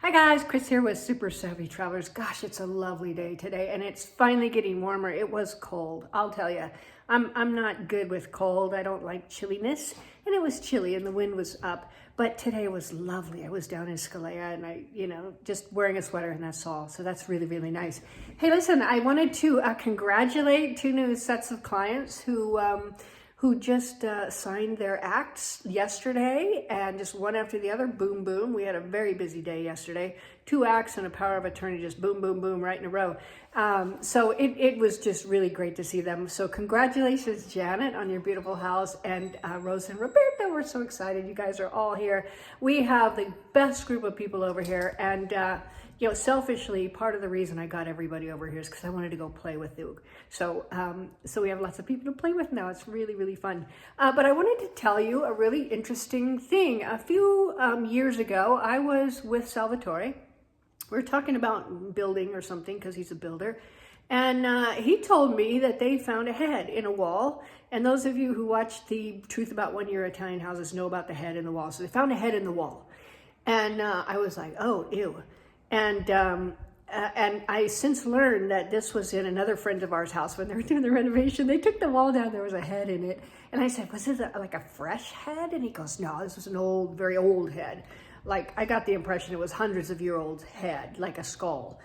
Hi guys, Chris here with Super Savvy Travelers. Gosh, it's a lovely day today and it's finally getting warmer. It was cold, I'll tell you. I'm not good with cold. I don't like chilliness, and it was chilly and the wind was up, but today was lovely. I was down in Scalea and I, just wearing a sweater and that's all. So that's really, really nice. Hey, listen, I wanted to congratulate two new sets of clients who just signed their acts yesterday, and just one after the other, boom, boom. We had a very busy day yesterday. 2 acts and a power of attorney, just boom, boom, boom, right in a row. So it was just really great to see them. So congratulations, Janet, on your beautiful house, and Rose and Roberta. We're so excited. You guys are all here. We have the best group of people over here, and selfishly, part of the reason I got everybody over here is because I wanted to go play with you. So we have lots of people to play with now. It's really, really fun. But I wanted to tell you a really interesting thing. A few years ago, I was with Salvatore. We were talking about building or something because he's a builder. And he told me that they found a head in a wall. And those of you who watched the Truth About One-Year Italian Houses know about the head in the wall. So they found a head in the wall. And I was like, oh, ew. And I since learned that this was in another friend of ours' house when they were doing the renovation. They took the wall down, there was a head in it. And I said, was this like a fresh head? And he goes, no, this was an old, very old head. Like, I got the impression it was hundreds of year old head, like a skull.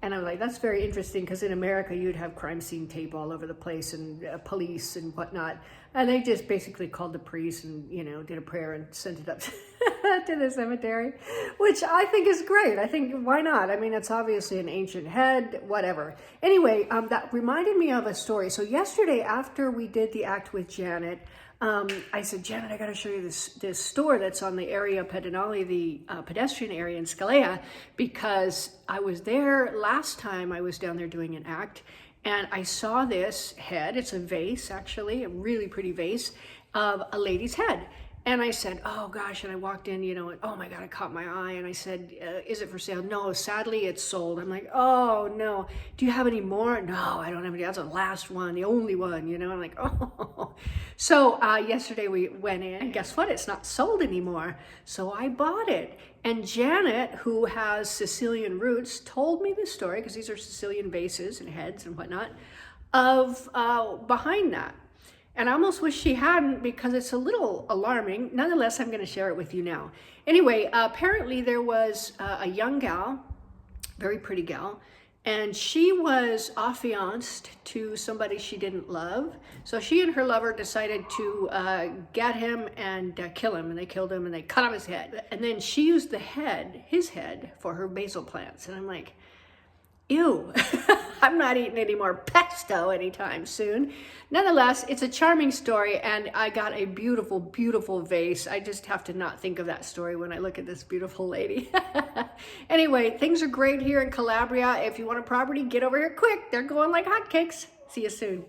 And I'm like, that's very interesting, because in America, you'd have crime scene tape all over the place and police and whatnot. And they just basically called the priest and, did a prayer and sent it up to the cemetery, which I think is great. I think, why not? I mean, it's obviously an ancient head, whatever. Anyway, that reminded me of a story. So yesterday, after we did the act with Janet, I said, Janet, I got to show you this store that's on the area Pedonale, the pedestrian area in Scalea, because I was there last time I was down there doing an act, and I saw this head. It's a vase, actually, a really pretty vase of a lady's head. And I said, oh gosh, and I walked in, and oh my God, it caught my eye. And I said, is it for sale? No, sadly it's sold. I'm like, oh no, do you have any more? No, I don't have any. That's the last one, the only one, I'm like, oh. So yesterday we went in, and guess what? It's not sold anymore. So I bought it. And Janet, who has Sicilian roots, told me this story, because these are Sicilian vases and heads and whatnot, of behind that. And I almost wish she hadn't, because it's a little alarming. Nonetheless, I'm going to share it with you now. Anyway, apparently there was a young gal, very pretty gal, and she was affianced to somebody she didn't love. So she and her lover decided to get him and kill him, and they killed him and they cut off his head. And then she used his head, for her basil plants. And I'm like, ew, I'm not eating any more pesto anytime soon. Nonetheless, it's a charming story, and I got a beautiful, beautiful vase. I just have to not think of that story when I look at this beautiful lady. Anyway, things are great here in Calabria. If you want a property, get over here quick. They're going like hotcakes. See you soon.